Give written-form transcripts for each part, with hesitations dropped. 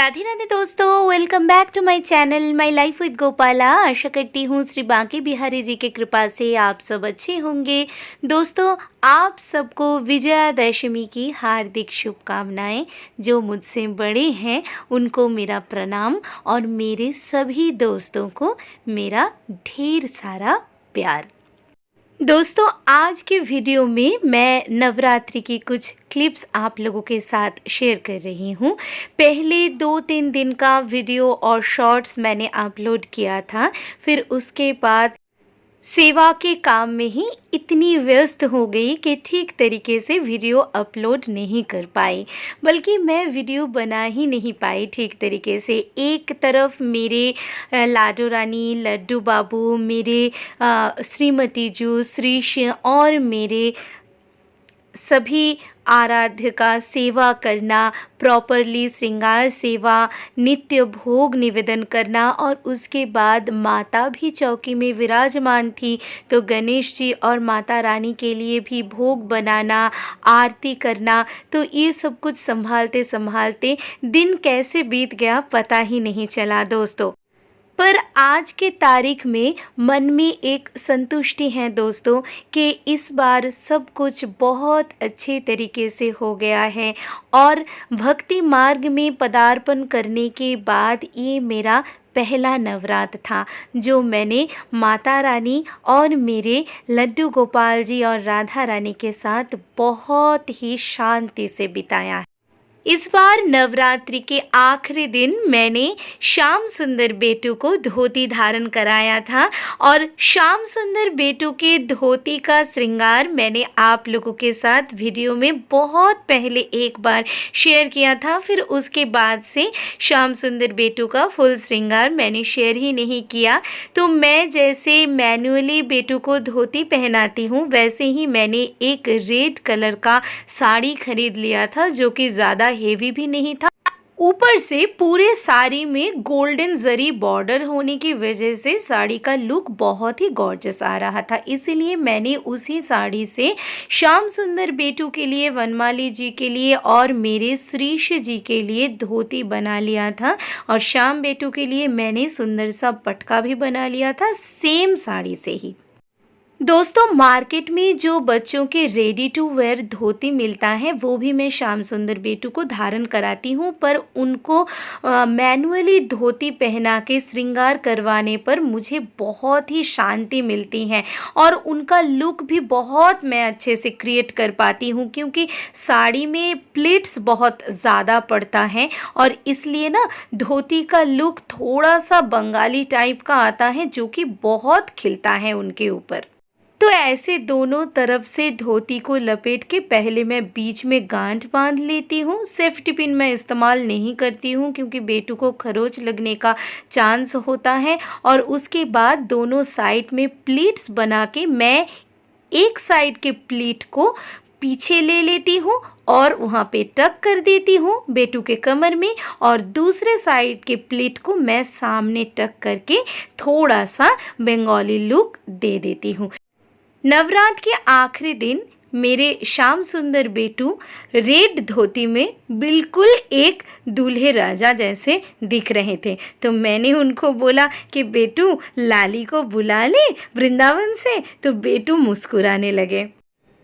राधे राधे दोस्तों, welcome back to my channel my life with Gopala. आशा करती हूँ श्री बांके बिहारी जी की कृपा से आप सब अच्छे होंगे। दोस्तों, आप सबको विजयादशमी की हार्दिक शुभकामनाएं। जो मुझसे बड़े हैं उनको मेरा प्रणाम और मेरे सभी दोस्तों को मेरा ढेर सारा प्यार। दोस्तों, आज के वीडियो में मैं नवरात्रि की कुछ क्लिप्स आप लोगों के साथ शेयर कर रही हूँ। पहले 2-3 दिन का वीडियो और शॉर्ट्स मैंने अपलोड किया था, फिर उसके बाद सेवा के काम में ही इतनी व्यस्त हो गई कि ठीक तरीके से वीडियो अपलोड नहीं कर पाई, बल्कि मैं वीडियो बना ही नहीं पाई ठीक तरीके से। एक तरफ मेरे लाडो रानी, लड्डू बाबू, मेरे श्रीमती जू, श्रीश और मेरे सभी आराध्य का सेवा करना, प्रॉपरली श्रृंगार सेवा, नित्य भोग निवेदन करना, और उसके बाद माता भी चौकी में विराजमान थी तो गणेश जी और माता रानी के लिए भी भोग बनाना, आरती करना। तो ये सब कुछ संभालते संभालते दिन कैसे बीत गया पता ही नहीं चला दोस्तों। पर आज के तारीख में मन में एक संतुष्टि है दोस्तों कि इस बार सब कुछ बहुत अच्छे तरीके से हो गया है, और भक्ति मार्ग में पदार्पण करने के बाद ये मेरा पहला नवरात्र था जो मैंने माता रानी और मेरे लड्डू गोपाल जी और राधा रानी के साथ बहुत ही शांति से बिताया है। इस बार नवरात्रि के आखिरी दिन मैंने श्याम सुंदर बेटू को धोती धारण कराया था, और श्याम सुंदर बेटू के धोती का श्रृंगार मैंने आप लोगों के साथ वीडियो में बहुत पहले एक बार शेयर किया था। फिर उसके बाद से श्याम सुंदर बेटू का फुल श्रृंगार मैंने शेयर ही नहीं किया। तो मैं जैसे मैनुअली बेटू को धोती पहनाती हूँ, वैसे ही मैंने एक रेड कलर का साड़ी खरीद लिया था जो कि ज़्यादा हेवी भी नहीं था। ऊपर से पूरे साड़ी में गोल्डन जरी बॉर्डर होने की वजह से साड़ी का लुक बहुत ही गॉर्जस आ रहा था। इसीलिए मैंने उसी साड़ी से श्याम सुंदर बेटू के लिए, वनमाली जी के लिए और मेरे श्रीश जी के लिए धोती बना लिया था, और श्याम बेटू के लिए मैंने सुंदर सा पटका भी बना लिया था सेम साड़ी से ही। दोस्तों, मार्केट में जो बच्चों के रेडी टू वेयर धोती मिलता है वो भी मैं श्याम सुंदर बेटू को धारण कराती हूँ, पर उनको मैनुअली धोती पहना के श्रृंगार करवाने पर मुझे बहुत ही शांति मिलती है, और उनका लुक भी बहुत मैं अच्छे से क्रिएट कर पाती हूँ, क्योंकि साड़ी में प्लीट्स बहुत ज़्यादा पड़ता है, और इसलिए ना धोती का लुक थोड़ा सा बंगाली टाइप का आता है जो कि बहुत खिलता है उनके ऊपर। तो ऐसे दोनों तरफ से धोती को लपेट के पहले मैं बीच में गांठ बांध लेती हूँ। सेफ्टी पिन मैं इस्तेमाल नहीं करती हूँ क्योंकि बेटू को खरोच लगने का चांस होता है, और उसके बाद दोनों साइड में प्लीट्स बना के मैं एक साइड के प्लीट को पीछे ले लेती हूँ और वहाँ पे टक कर देती हूँ बेटू के कमर में, और दूसरे साइड के प्लीट को मैं सामने टक करके थोड़ा सा बंगाली लुक दे देती हूँ। नवरात्र के आखिरी दिन मेरे श्याम सुंदर बेटू रेड धोती में बिल्कुल एक दूल्हे राजा जैसे दिख रहे थे। तो मैंने उनको बोला कि बेटू लाली को बुला ले वृंदावन से, तो बेटू मुस्कुराने लगे।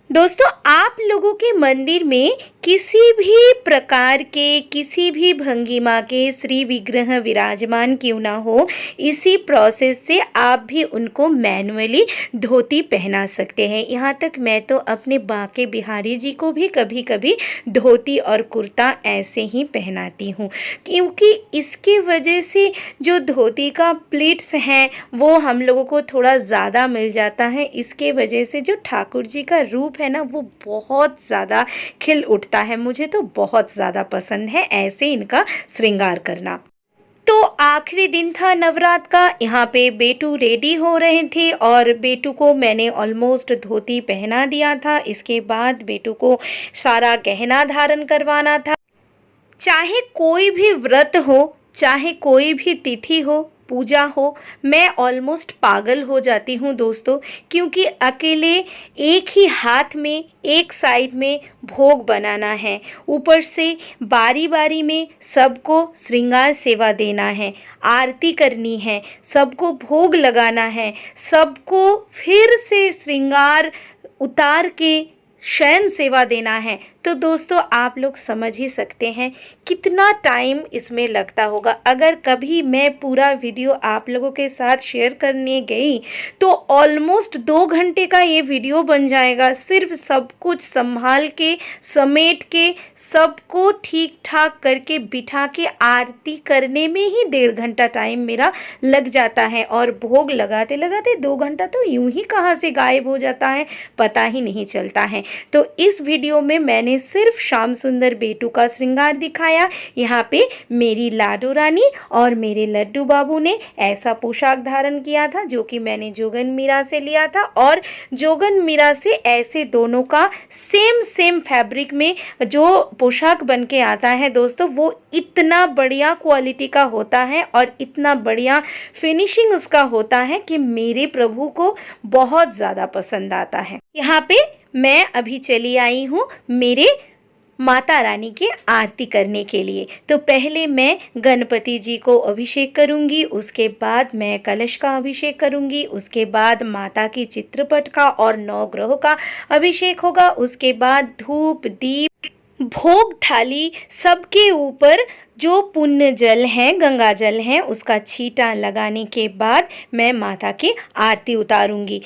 दोस्तों, आप लोगों के मंदिर में किसी भी प्रकार के, किसी भी भंगिमा के श्री विग्रह विराजमान क्यों ना हो, इसी प्रोसेस से आप भी उनको मैनुअली धोती पहना सकते हैं। यहाँ तक मैं तो अपने बांके बिहारी जी को भी कभी कभी धोती और कुर्ता ऐसे ही पहनाती हूँ, क्योंकि इसके वजह से जो धोती का प्लीट्स हैं वो हम लोगों को थोड़ा ज़्यादा मिल जाता है। इसके वजह से जो ठाकुर जी का रूप है ना वो बहुत ज़्यादा खिल उठता है। मुझे तो बहुत ज़्यादा पसंद है ऐसे इनका श्रृंगार करना। तो आखिरी दिन था नवरात्र का, यहाँ पे बेटू रेडी हो रहे थे और बेटू को मैंने ऑलमोस्ट धोती पहना दिया था। इसके बाद बेटू को सारा गहना धारण करवाना था। चाहे कोई भी व्रत हो, चाहे कोई भी तिथि हो, पूजा हो, मैं ऑलमोस्ट पागल हो जाती हूँ दोस्तों, क्योंकि अकेले एक ही हाथ में एक साइड में भोग बनाना है, ऊपर से बारी बारी में सबको श्रृंगार सेवा देना है, आरती करनी है, सबको भोग लगाना है, सबको फिर से श्रृंगार उतार के शयन सेवा देना है। तो दोस्तों आप लोग समझ ही सकते हैं कितना टाइम इसमें लगता होगा। अगर कभी मैं पूरा वीडियो आप लोगों के साथ शेयर करने गई तो ऑलमोस्ट 2 घंटे का ये वीडियो बन जाएगा, सिर्फ सब कुछ संभाल के समेट के सबको ठीक ठाक करके बिठा के आरती करने में ही 1.5 घंटा टाइम मेरा लग जाता है, और भोग लगाते लगाते 2 घंटा तो यूं ही कहाँ से गायब हो जाता है, पता ही नहीं चलता है। तो इस वीडियो में मैंने सिर्फ श्याम सुंदर बेटू का श्रृंगार दिखाया। यहाँ पे मेरी लाडो रानी और मेरे लड्डू बाबू ने ऐसा पोशाक धारण किया था जो कि मैंने जोगन मीरा से लिया था, और जोगन मीरा से ऐसे दोनों का सेम फैब्रिक में जो पोशाक बन के आता है दोस्तों, वो इतना बढ़िया क्वालिटी का होता है और इतना बढ़िया फिनिशिंग उसका होता है कि मेरे प्रभु को बहुत ज़्यादा पसंद आता है। यहाँ पे मैं अभी चली आई हूँ मेरे माता रानी की आरती करने के लिए। तो पहले मैं गणपति जी को अभिषेक करूँगी, उसके बाद मैं कलश का अभिषेक करूँगी, उसके बाद माता की चित्रपट का और 9 ग्रहों का अभिषेक होगा, उसके बाद धूप दीप भोग थाली सबके ऊपर जो पुण्य जल है, गंगा जल है, उसका छींटा लगाने के बाद मैं माता की आरती उतारूँगी।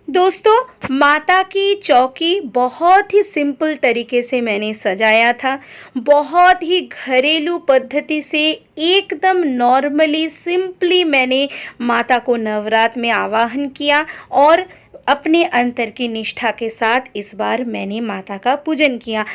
दोस्तों माता की चौकी बहुत ही सिंपल तरीके से मैंने सजाया था, बहुत ही घरेलू पद्धति से एकदम नॉर्मली सिंपली मैंने माता को नवरात्र में आवाहन किया, और अपने अंतर की निष्ठा के साथ इस बार मैंने माता का पूजन किया।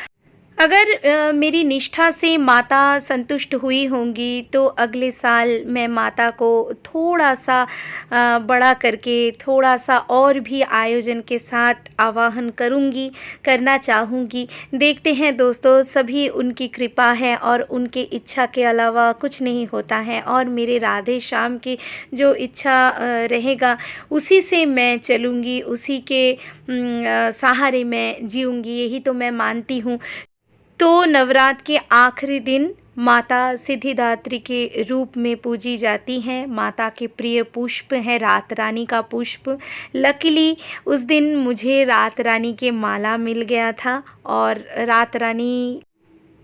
अगर मेरी निष्ठा से माता संतुष्ट हुई होंगी तो अगले साल मैं माता को थोड़ा सा बड़ा करके, थोड़ा सा और भी आयोजन के साथ आवाहन करना चाहूँगी। देखते हैं दोस्तों, सभी उनकी कृपा है और उनके इच्छा के अलावा कुछ नहीं होता है, और मेरे राधे श्याम की जो इच्छा रहेगा उसी से मैं चलूँगी, उसी के सहारे मैं जीऊँगी, यही तो मैं मानती हूँ। तो नवरात्र के आखिरी दिन माता सिद्धिदात्री के रूप में पूजी जाती हैं। माता के प्रिय पुष्प है रात रानी का पुष्प। लकीली उस दिन मुझे रात रानी के माला मिल गया था, और रात रानी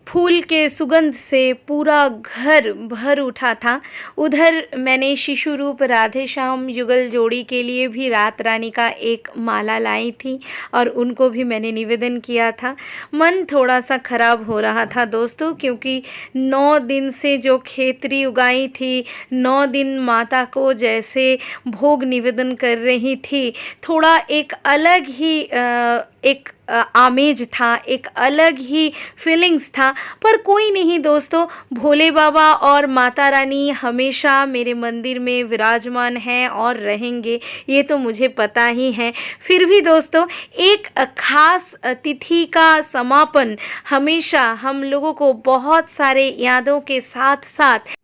फूल के सुगंध से पूरा घर भर उठा था। उधर मैंने शिशु रूप राधे श्याम युगल जोड़ी के लिए भी रात रानी का एक माला लाई थी, और उनको भी मैंने निवेदन किया था। मन थोड़ा सा ख़राब हो रहा था दोस्तों, क्योंकि 9 दिन से जो खेतरी उगाई थी, 9 दिन माता को जैसे भोग निवेदन कर रही थी, थोड़ा एक अलग ही एक आमेज था, एक अलग ही फीलिंग्स था। पर कोई नहीं दोस्तों, भोले बाबा और माता रानी हमेशा मेरे मंदिर में विराजमान हैं और रहेंगे, ये तो मुझे पता ही है। फिर भी दोस्तों, एक खास तिथि का समापन हमेशा हम लोगों को बहुत सारे यादों के साथ साथ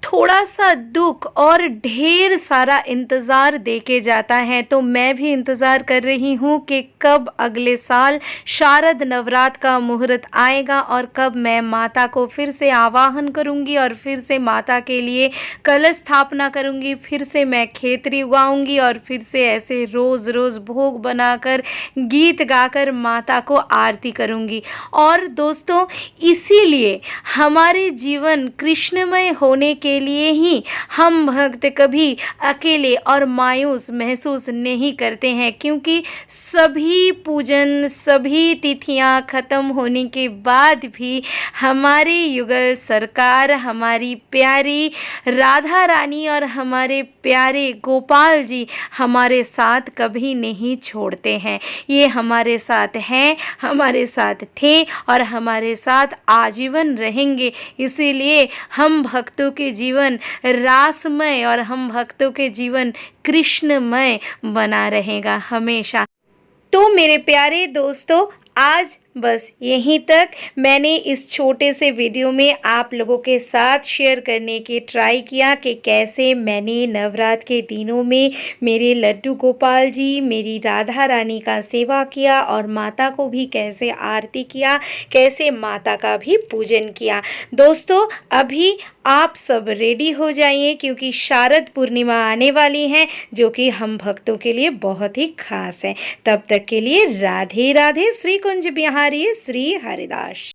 थोड़ा सा दुख और ढेर सारा इंतज़ार देके जाता है। तो मैं भी इंतज़ार कर रही हूँ कि कब अगले साल शारद नवरात्र का मुहूर्त आएगा, और कब मैं माता को फिर से आवाहन करूँगी और फिर से माता के लिए कलश स्थापना करूँगी, फिर से मैं खेतरी उगाऊँगी, और फिर से ऐसे रोज़ रोज़ भोग बनाकर गीत गाकर माता को आरती करूँगी। और दोस्तों, इसीलिए हमारे जीवन कृष्णमय होने के लिए ही हम भक्त कभी अकेले और मायूस महसूस नहीं करते हैं, क्योंकि सभी पूजन, सभी तिथियां खत्म होने के बाद भी हमारे युगल सरकार, हमारी प्यारी राधा रानी और हमारे प्यारे गोपाल जी हमारे साथ कभी नहीं छोड़ते हैं। ये हमारे साथ हैं, हमारे साथ थे और हमारे साथ आजीवन रहेंगे। इसीलिए हम भक्तों के जीवन रासमय और हम भक्तों के जीवन कृष्णमय बना रहेगा हमेशा। तो मेरे प्यारे दोस्तों, आज बस यहीं तक मैंने इस छोटे से वीडियो में आप लोगों के साथ शेयर करने की ट्राई किया कि कैसे मैंने नवरात्र के दिनों में मेरे लड्डू गोपाल जी, मेरी राधा रानी का सेवा किया और माता को भी कैसे आरती किया, कैसे माता का भी पूजन किया। दोस्तों अभी आप सब रेडी हो जाइए क्योंकि शारद पूर्णिमा आने वाली है जो कि हम भक्तों के लिए बहुत ही खास है। तब तक के लिए राधे राधे। श्री कुंज बिहारी श्री हरिदास।